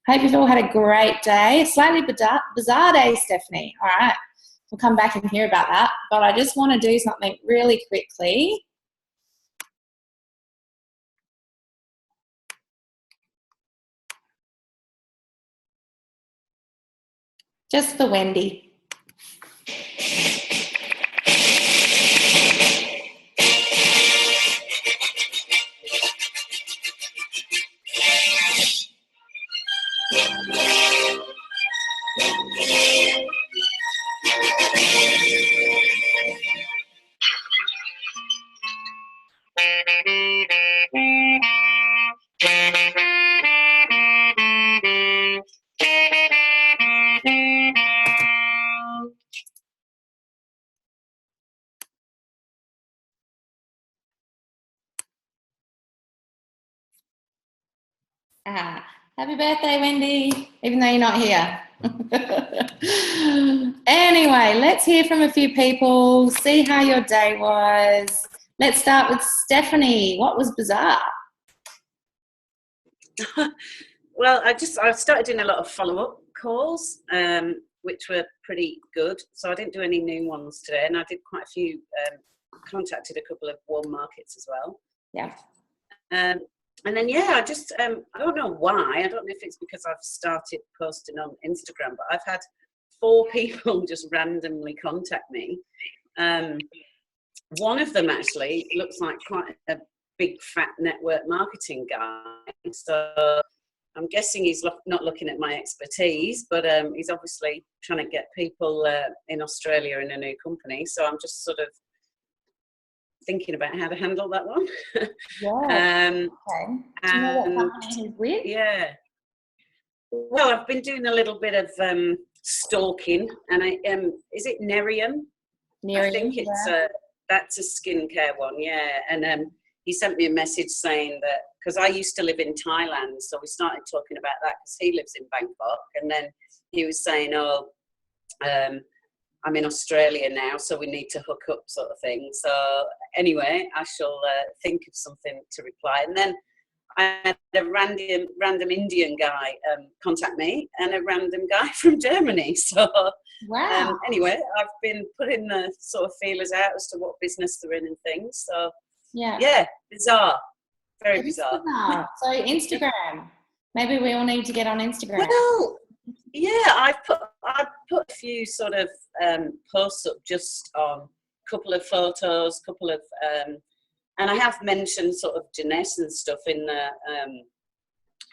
Hope you've all had a great day. A slightly bizarre day, Stephanie. All right, we'll come back and hear about that. But I just want to do something really quickly. Just for Wendy. Happy birthday, Wendy, even though you're not here. Anyway, let's hear from a few people, see how your day was. Let's start with Stephanie. What was bizarre? Well, I started doing a lot of follow-up calls, which were pretty good. So I didn't do any new ones today, and I did quite a few, contacted a couple of warm markets as well. Yeah. And then, I just, I don't know why. I don't know if it's because I've started posting on Instagram, but I've had 4 people just randomly contact me. One of them actually looks like quite a big fat network marketing guy. So I'm guessing he's not looking at my expertise, but he's obviously trying to get people in Australia in a new company. So I'm just sort of thinking about how to handle that one. Yeah. Okay. Do you know what company he's with? Yeah. Well, I've been doing a little bit of stalking, and is it Nerium? I think it's that's a skincare one, yeah. And he sent me a message saying that, because I used to live in Thailand, so we started talking about that because he lives in Bangkok, and then he was saying, I'm in Australia now, so we need to hook up, sort of thing. So anyway, I shall think of something to reply. And then I had a random Indian guy contact me, and a random guy from Germany. So wow. Anyway, I've been putting the sort of feelers out as to what business they're in and things. So yeah, bizarre, very bizarre. So Instagram, maybe we all need to get on Instagram. Well, yeah, I've put a few sort of posts up just on a couple of photos, and I have mentioned sort of Jeunesse and stuff in the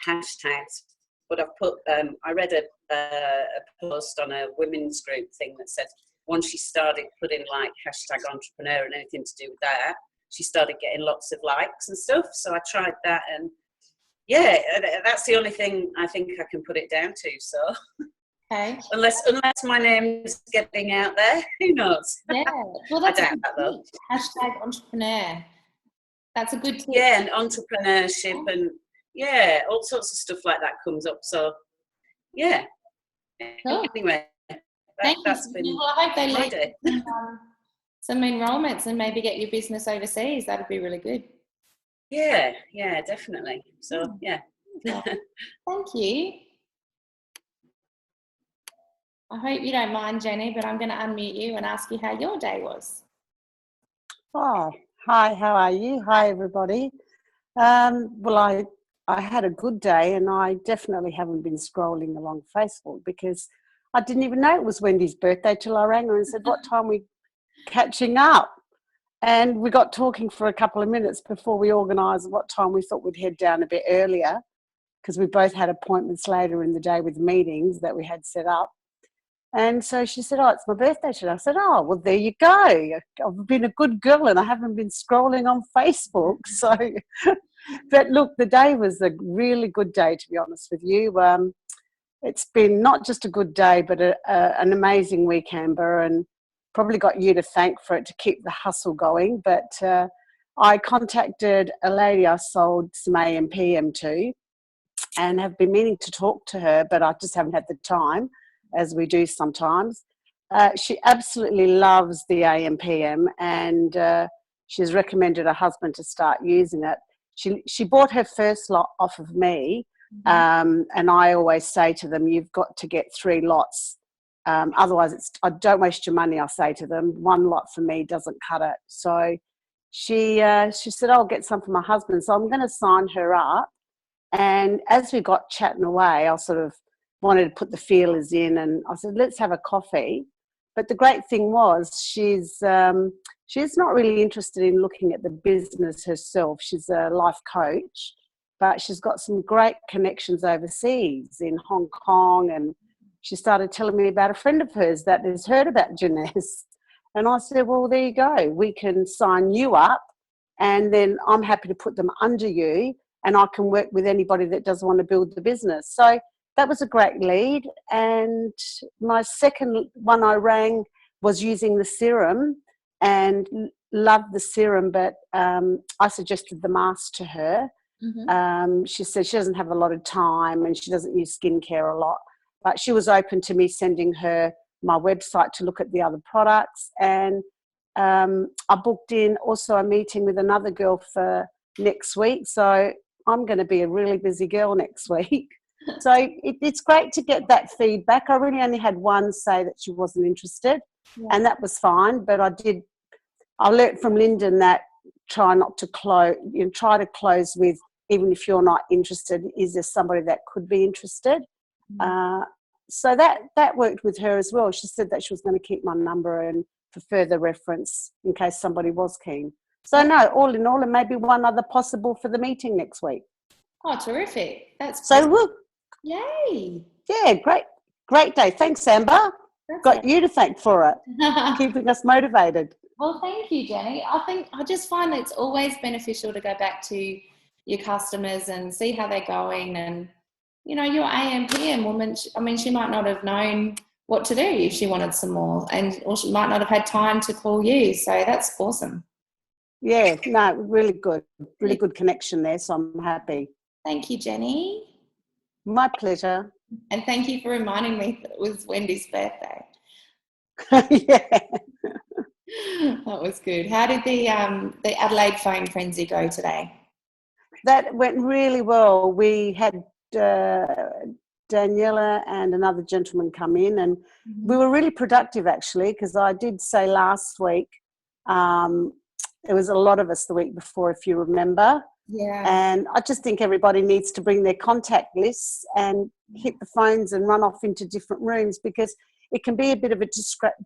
hashtags. But I've put I read a post on a women's group thing that said once she started putting like hashtag entrepreneur and anything to do with that, she started getting lots of likes and stuff. So I tried that, and yeah, that's the only thing I think I can put it down to. So, okay. Unless my name's getting out there, who knows? Yeah, well, that's I doubt that though. Hashtag entrepreneur. That's a good tip. Yeah, and entrepreneurship and all sorts of stuff like that comes up. So, yeah. Cool. Anyway, that's been well, I hope they my lead day. some enrollments and maybe get your business overseas. That'd be really good. Yeah, definitely. So, yeah. Thank you. I hope you don't mind, Jenny, but I'm going to unmute you and ask you how your day was. Oh, hi, how are you? Hi, everybody. Well, I had a good day, and I definitely haven't been scrolling along Facebook because I didn't even know it was Wendy's birthday till I rang her and said, what time are we catching up? And we got talking for a couple of minutes before we organised what time we thought we'd head down a bit earlier, because we both had appointments later in the day with meetings that we had set up. And so she said, oh, it's my birthday today. I said, oh, well, there you go. I've been a good girl and I haven't been scrolling on Facebook. So, but look, the day was a really good day, to be honest with you. It's been not just a good day, but an amazing week, Amber, and probably got you to thank for it to keep the hustle going. But I contacted a lady I sold some AM/PM to and have been meaning to talk to her, but I just haven't had the time, as we do sometimes. She absolutely loves the AM/PM, and she's recommended her husband to start using it. She bought her first lot off of me And I always say to them, you've got to get 3 lots. Otherwise, I don't waste your money, I say to them. 1 lot for me doesn't cut it. So she said, I'll get some for my husband. So I'm going to sign her up. And as we got chatting away, I sort of wanted to put the feelers in, and I said, let's have a coffee. But the great thing was she's not really interested in looking at the business herself. She's a life coach, but she's got some great connections overseas in Hong Kong, and she started telling me about a friend of hers that has heard about Jeunesse. And I said, well, there you go. We can sign you up, and then I'm happy to put them under you, and I can work with anybody that does want to build the business. So that was a great lead. And my second one I rang was using the serum, and loved the serum, but I suggested the mask to her. She said she doesn't have a lot of time and she doesn't use skincare a lot, but she was open to me sending her my website to look at the other products. And I booked in also a meeting with another girl for next week. So I'm going to be a really busy girl next week. So it's great to get that feedback. I really only had one say that she wasn't interested, and that was fine. But I learnt from Lyndon that try to close with, even if you're not interested, is there somebody that could be interested? So that worked with her as well. She said that she was going to keep my number and for further reference in case somebody was keen. So no, all in all, and maybe one other possible for the meeting next week. Oh, terrific. That's so we'll, yay. Yeah, great day. Thanks, Amber. Got you to thank for it. Keeping us motivated. Well, thank you, Jenny. I just find that it's always beneficial to go back to your customers and see how they're going. And, you know, your AM/PM woman, she might not have known what to do if she wanted some more, or she might not have had time to call you. So that's awesome. Yeah, no, really good connection there. So I'm happy. Thank you, Jenny. My pleasure. And thank you for reminding me that it was Wendy's birthday. Yeah. That was good. How did the Adelaide phone frenzy go today? That went really well. We had Daniela and another gentleman come in, and we were really productive actually, because I did say last week, there was a lot of us the week before, if you remember. Yeah. And I just think everybody needs to bring their contact lists and hit the phones and run off into different rooms, because it can be a bit of a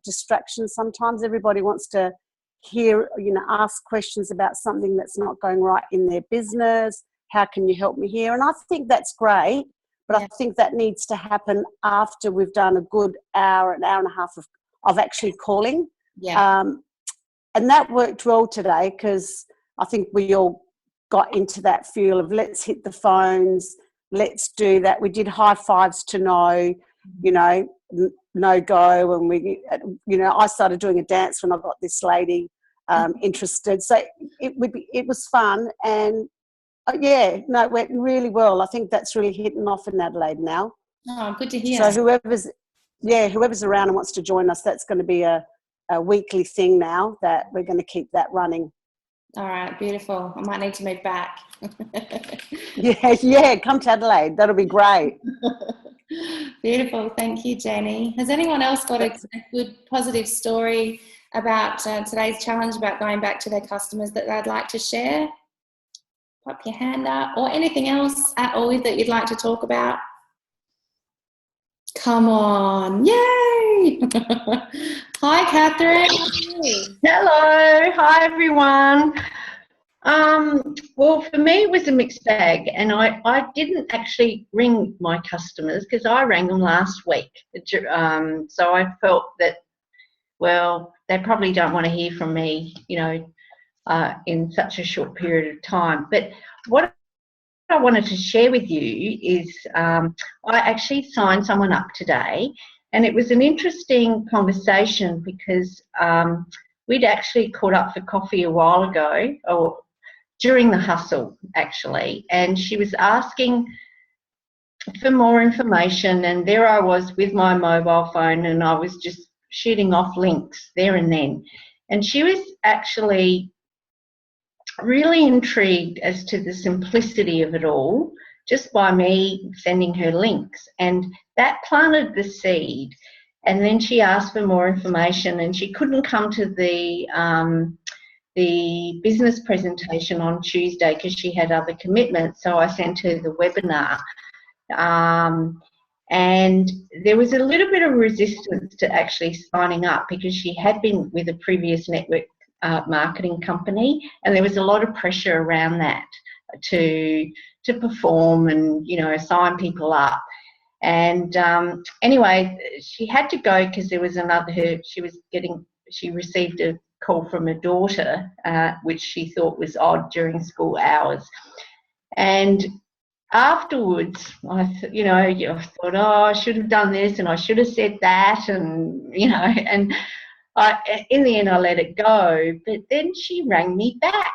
distraction sometimes. Everybody wants to hear, ask questions about something that's not going right in their business. How can you help me here? And I think that's great, but I think that needs to happen after we've done a good hour and a half of actually calling. Yeah. And that worked well today, because I think we all got into that feel of let's hit the phones, let's do that. We did high fives to no, no go. And I started doing a dance when I got this lady interested. So it was fun. And it went really well. I think that's really hitting off in Adelaide now. Oh, good to hear. So whoever's around and wants to join us, that's going to be a weekly thing now, that we're going to keep that running. All right, beautiful. I might need to move back. Yeah, come to Adelaide. That'll be great. Beautiful. Thank you, Jenny. Has anyone else got a good positive story about today's challenge, about going back to their customers that they'd like to share? Pop your hand up, or anything else at all that you'd like to talk about. Come on. Yay! Hi, Catherine. Hello. Hi, everyone. Well, for me, it was a mixed bag, and I didn't actually ring my customers because I rang them last week. So I felt that, well, they probably don't want to hear from me, in such a short period of time. But what I wanted to share with you is I actually signed someone up today, and it was an interesting conversation because we'd actually caught up for coffee a while ago, or during the hustle actually, and she was asking for more information, and there I was with my mobile phone, and I was just shooting off links there and then, and she was actually really intrigued as to the simplicity of it all, just by me sending her links. And that planted the seed. And then she asked for more information, and she couldn't come to the business presentation on Tuesday because she had other commitments. So I sent her the webinar. And there was a little bit of resistance to actually signing up because she had been with a previous network marketing company, and there was a lot of pressure around that to perform and, you know, sign people up. And anyway, she had to go because there was she received a call from her daughter, which she thought was odd during school hours. And afterwards, I thought, oh, I should have done this and I should have said that, and, you know, and in the end I let it go. But then she rang me back,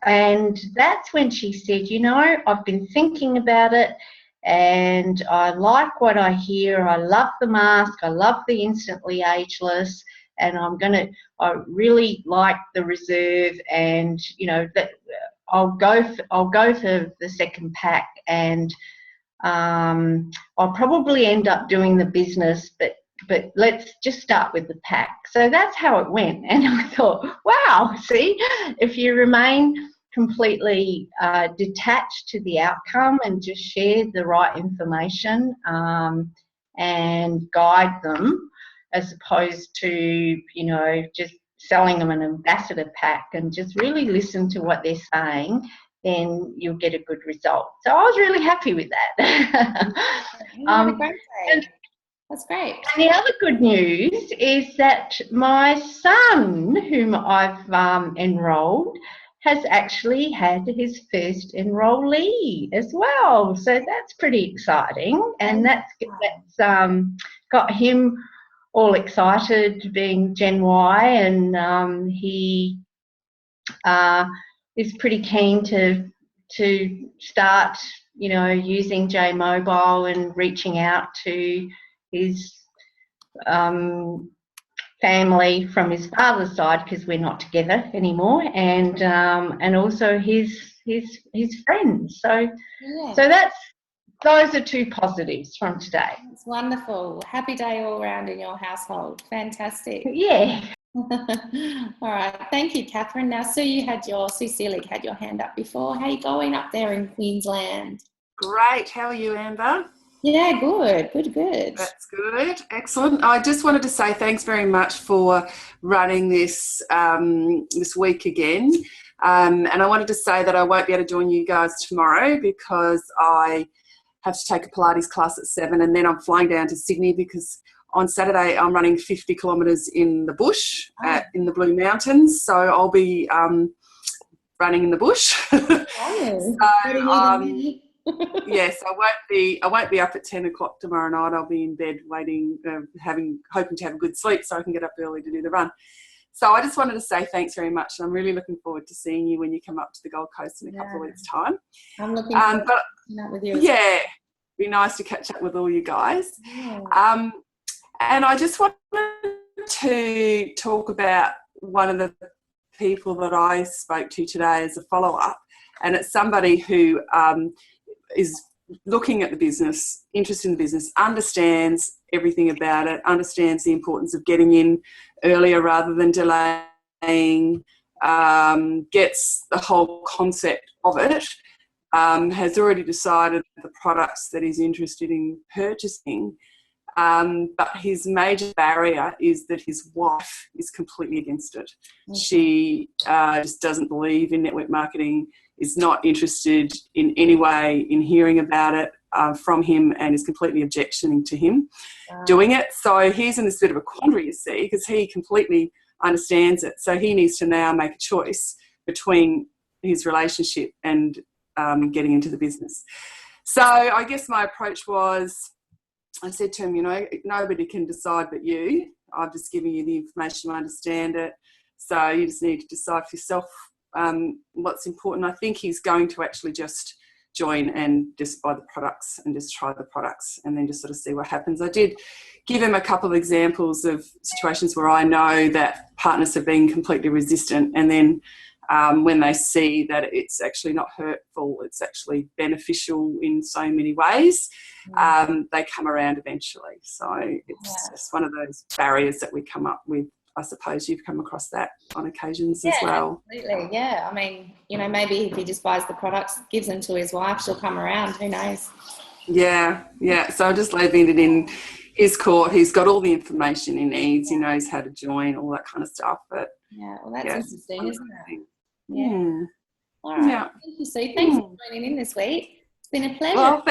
and that's when she said, you know, I've been thinking about it and I like what I hear. I love the mask. I love the instantly ageless, and I really like the reserve, and, you know, that I'll go for the second pack, and I'll probably end up doing the business, but let's just start with the pack. So that's how it went. And I thought, wow, see, if you remain completely detached to the outcome and just share the right information and guide them, as opposed to, you know, just selling them an ambassador pack, and just really listen to what they're saying, then you'll get a good result. So I was really happy with that. That's great. And the other good news is that my son, whom I've enrolled, has actually had his first enrollee as well. So that's pretty exciting, and that's got him all excited, being Gen Y, and he is pretty keen to start, you know, using J Mobile and reaching out to his family from his father's side, because we're not together anymore, and also his friends. So yeah. So those are two positives from today. It's wonderful. Happy day all around in your household. Fantastic. Yeah. All right. Thank you, Catherine. Now, Sue Seelig had your hand up before. How are you going up there in Queensland? Great. How are you, Amber? Yeah, good. That's good. Excellent. I just wanted to say thanks very much for running this this week again. And I wanted to say that I won't be able to join you guys tomorrow because I have to take a Pilates class at 7, and then I'm flying down to Sydney because on Saturday I'm running 50 kilometres in the bush in the Blue Mountains. So I'll be running in the bush. Yes, I won't be up at 10 o'clock tomorrow night. I'll be in bed waiting, hoping to have a good sleep so I can get up early to do the run. So I just wanted to say thanks very much. I'm really looking forward to seeing you when you come up to the Gold Coast in a couple of weeks' time. I'm looking forward to catching up with you. Yeah, be nice to catch up with all you guys. Yeah. And I just wanted to talk about one of the people that I spoke to today as a follow-up, and it's somebody who is looking at the business, interested in the business, understands everything about it, understands the importance of getting in earlier rather than delaying, gets the whole concept of it, has already decided the products that he's interested in purchasing. But his major barrier is that his wife is completely against it. Okay. She just doesn't believe in network marketing, is not interested in any way in hearing about it from him, and is completely objectioning to him doing it. So he's in this bit of a quandary, you see, because he completely understands it. So he needs to now make a choice between his relationship and getting into the business. So I guess my approach was, I said to him, you know, nobody can decide but you. I've just given you the information, I understand it. So you just need to decide for yourself what's important. I think he's going to actually just join and just buy the products and just try the products and then just sort of see what happens. I did give him a couple of examples of situations where I know that partners have been completely resistant, and then when they see that it's actually not hurtful, it's actually beneficial in so many ways, they come around eventually. So it's just one of those barriers that we come up with. I suppose you've come across that on occasions as well. Absolutely, yeah. I mean, maybe if he just buys the products, gives them to his wife, she'll come around. Who knows? Yeah. So I'm just leaving it in his court. He's got all the information he needs. He knows how to join, all that kind of stuff. But well, that's interesting, isn't it? Yeah. All right. Yeah. Thank you, Sue. Thanks for joining in this week. It's been a pleasure. Well,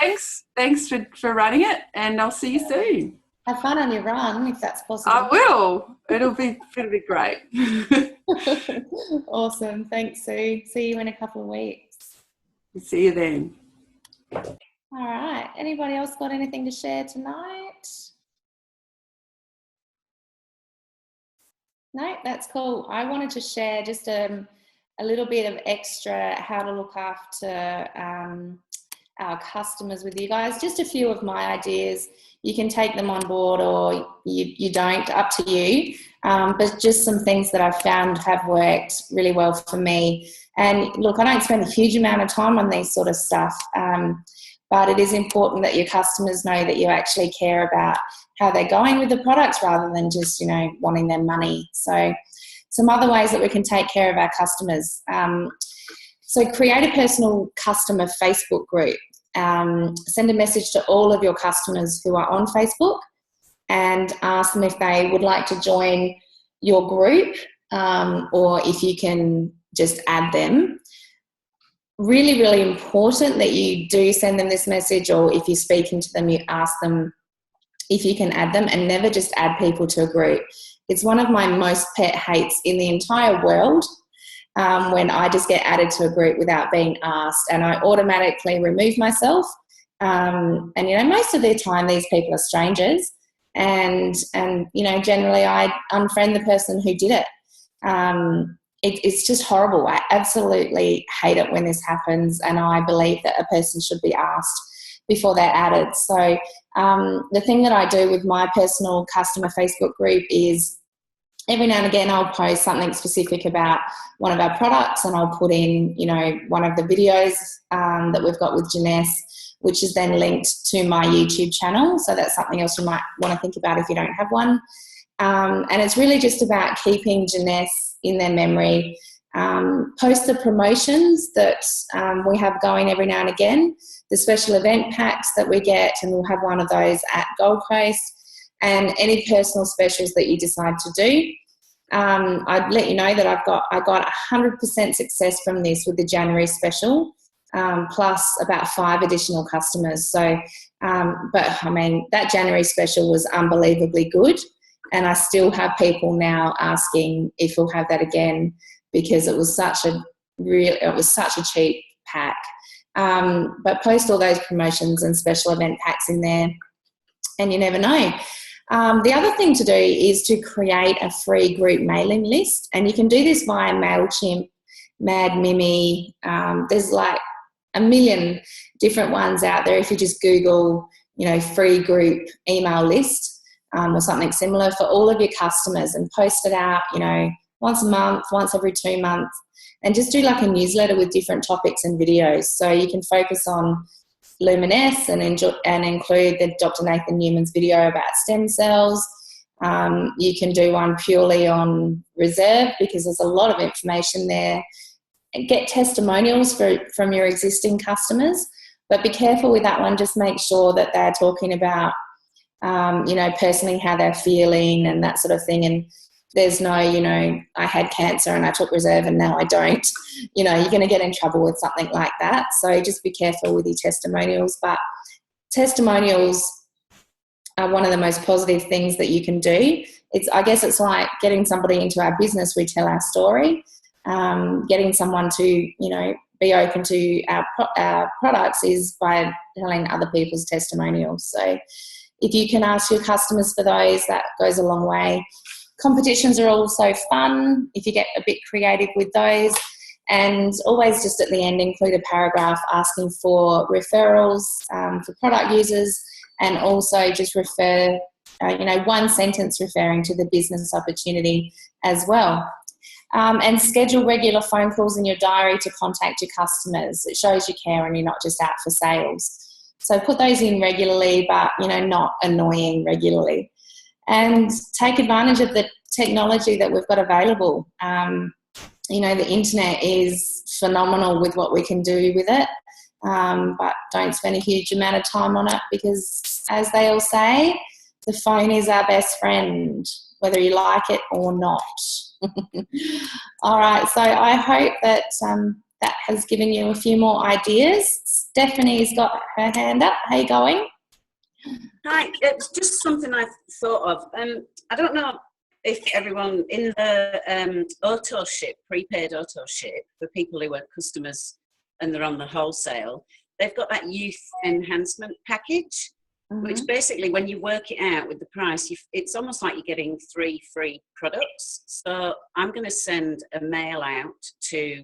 thanks for running it, and I'll see you soon. Have fun on your run, if that's possible. I will. It'll be great. Awesome. Thanks, Sue. See you in a couple of weeks. See you then. All right. Anybody else got anything to share tonight? No, that's cool. I wanted to share just a little bit of extra how to look after our customers with you guys. Just a few of my ideas. You can take them on board or you don't, up to you. But just some things that I've found have worked really well for me. And look, I don't spend a huge amount of time on these sort of stuff, but it is important that your customers know that you actually care about how they're going with the products rather than just, wanting their money. So some other ways that we can take care of our customers. So create a personal customer Facebook group. Send a message to all of your customers who are on Facebook and ask them if they would like to join your group, or if you can just add them. Really, really important that you do send them this message, or if you're speaking to them, you ask them if you can add them, and never just add people to a group. It's one of my most pet hates in the entire world. When I just get added to a group without being asked, and I automatically remove myself. And most of the time these people are strangers, and generally I unfriend the person who did it. It's just horrible. I absolutely hate it when this happens, and I believe that a person should be asked before they're added. So the thing that I do with my personal customer Facebook group is every now and again I'll post something specific about one of our products, and I'll put in, one of the videos that we've got with Janesse, which is then linked to my YouTube channel. So that's something else you might want to think about if you don't have one. And it's really just about keeping Janesse in their memory. Post the promotions that we have going every now and again, the special event packs that we get, and we'll have one of those at Gold Coast, and any personal specials that you decide to do. I'd let you know that I got 100% success from this with the January special, plus about 5 additional customers. So, but I mean, that January special was unbelievably good, and I still have people now asking if we'll have that again, because it was such a cheap pack. But post all those promotions and special event packs in there, and you never know. The other thing to do is to create a free group mailing list, and you can do this via MailChimp, Mad Mimi. There's like a million different ones out there. If you just Google, free group email list or something similar for all of your customers, and post it out, once a month, once every 2 months, and just do like a newsletter with different topics and videos. So you can focus on Luminous and include the Dr. Nathan Newman's video about stem cells. You can do one purely on Reserve, because there's a lot of information there. And get testimonials from your existing customers, but be careful with that one. Just make sure that they're talking about, personally how they're feeling and that sort of thing. And there's no, I had cancer and I took Reserve and now I don't. You're going to get in trouble with something like that. So just be careful with your testimonials. But testimonials are one of the most positive things that you can do. I guess it's like getting somebody into our business. We tell our story. Getting someone to, be open to our products is by telling other people's testimonials. So if you can ask your customers for those, that goes a long way. Competitions are also fun if you get a bit creative with those, and always just at the end include a paragraph asking for referrals for product users, and also just refer, one sentence referring to the business opportunity as well. And schedule regular phone calls in your diary to contact your customers. It shows you care and you're not just out for sales. So put those in regularly, but, not annoying regularly. And take advantage of the technology that we've got available. The internet is phenomenal with what we can do with it, but don't spend a huge amount of time on it because, as they all say, the phone is our best friend, whether you like it or not. All right, so I hope that that has given you a few more ideas. Stephanie's got her hand up. How you going? Hi, it's just something I thought of. I don't know if everyone in the auto ship, prepaid auto ship, for people who are customers and they're on the wholesale, they've got that youth enhancement package, which basically, when you work it out with the price, it's almost like you're getting 3 free products. So I'm going to send a mail out to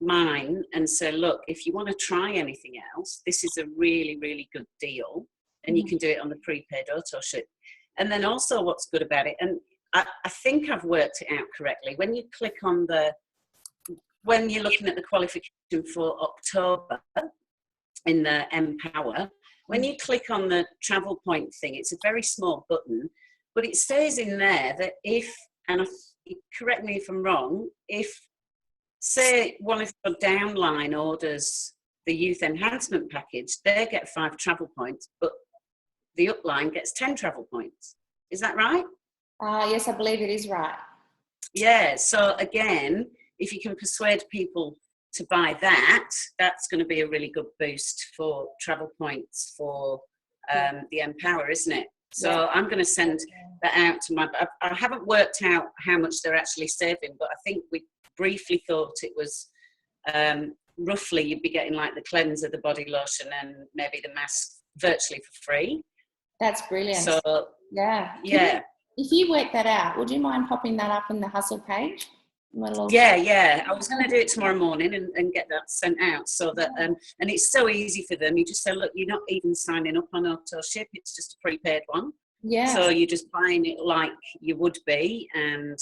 mine and say, look, if you want to try anything else, this is a really, really good deal. And you can do it on the prepaid auto ship. And then also what's good about it, and I think I've worked it out correctly, when you click on when you're looking at the qualification for October in the Empower, when you click on the travel point thing, it's a very small button, but it says in there that if, and correct me if I'm wrong, if, say, one of your downline orders the youth enhancement package, they get 5 travel points, but the upline gets 10 travel points. Is that right? Yes, I believe it is right. Yeah, so again, if you can persuade people to buy that, that's going to be a really good boost for travel points for the Empower, isn't it? So I'm going to send that out to I haven't worked out how much they're actually saving, but I think we briefly thought it was roughly you'd be getting like the cleanser, the body lotion, and maybe the mask virtually for free. That's brilliant. So yeah. If you work that out, would you mind popping that up in the Hustle page? Yeah. I was going to do it tomorrow morning and get that sent out so that, and it's so easy for them. You just say, look, you're not even signing up on auto ship. It's just a prepaid one. Yeah. So you're just buying it like you would be, and,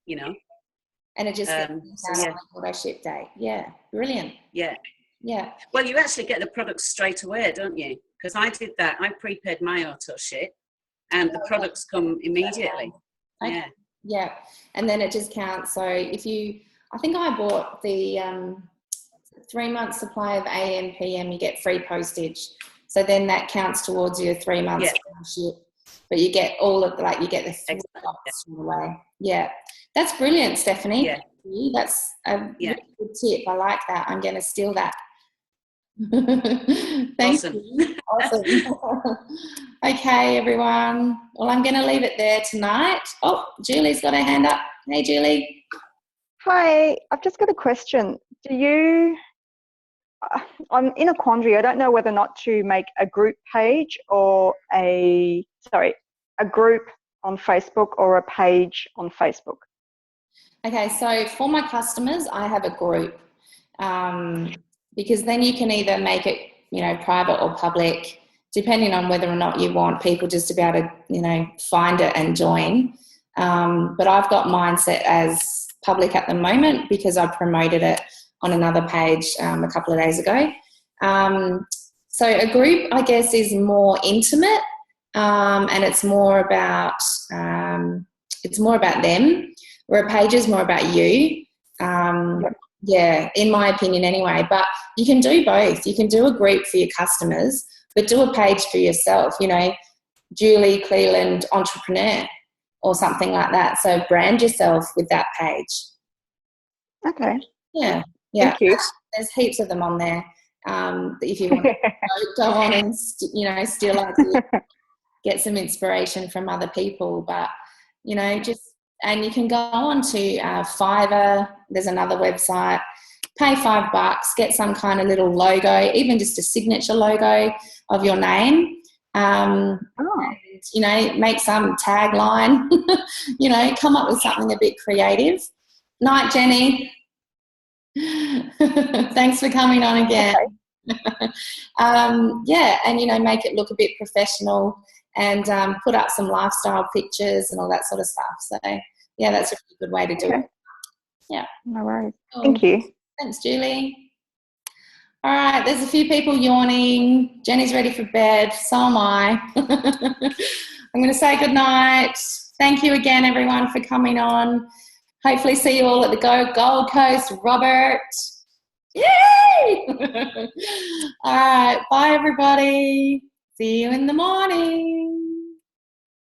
And it just gets on the auto ship date. Yeah. Brilliant. Yeah. Yeah. Well, you actually get the products straight away, don't you? Because I did that. I prepaid my auto ship and the products come immediately. Okay. Yeah. Yeah, and then it just counts. So I think I bought the 3-month supply of AM, PM, you get free postage. So then that counts towards your 3 months ship. But you get all of you get the 3 months away. Yeah, that's brilliant, Stephanie. Yeah. That's a really good tip. I like that. I'm going to steal that. Thank you. Awesome. Okay, everyone. Well, I'm going to leave it there tonight. Oh, Julie's got her hand up. Hey, Julie. Hi, I've just got a question. I'm in a quandary. I don't know whether or not to make a group page or a group on Facebook or a page on Facebook. Okay, so for my customers, I have a group because then you can either make it, private or public, depending on whether or not you want people just to be able to, find it and join. But I've got mine set as public at the moment because I promoted it on another page a couple of days ago. So a group, I guess, is more intimate and it's more about them, where a page is more about you. Yeah, in my opinion anyway. But you can do both. You can do a group for your customers, but do a page for yourself, Julie Cleland Entrepreneur or something like that. So brand yourself with that page. Okay. Yeah. Thank you. There's heaps of them on there. If you want to go on and, steal ideas, get some inspiration from other people. But, and you can go on to Fiverr. There's another website. Pay $5, get some kind of little logo, even just a signature logo of your name. And, make some tagline. Come up with something a bit creative. Night, Jenny. Thanks for coming on again. Okay. And make it look a bit professional and put up some lifestyle pictures and all that sort of stuff. So yeah, that's a really good way to do it. Yeah. No worries. Cool. Thank you. Thanks, Julie. All right, there's a few people yawning. Jenny's ready for bed. So am I. I'm going to say good night. Thank you again, everyone, for coming on. Hopefully see you all at the Gold Coast. Robert. Yay! All right, bye, everybody. See you in the morning.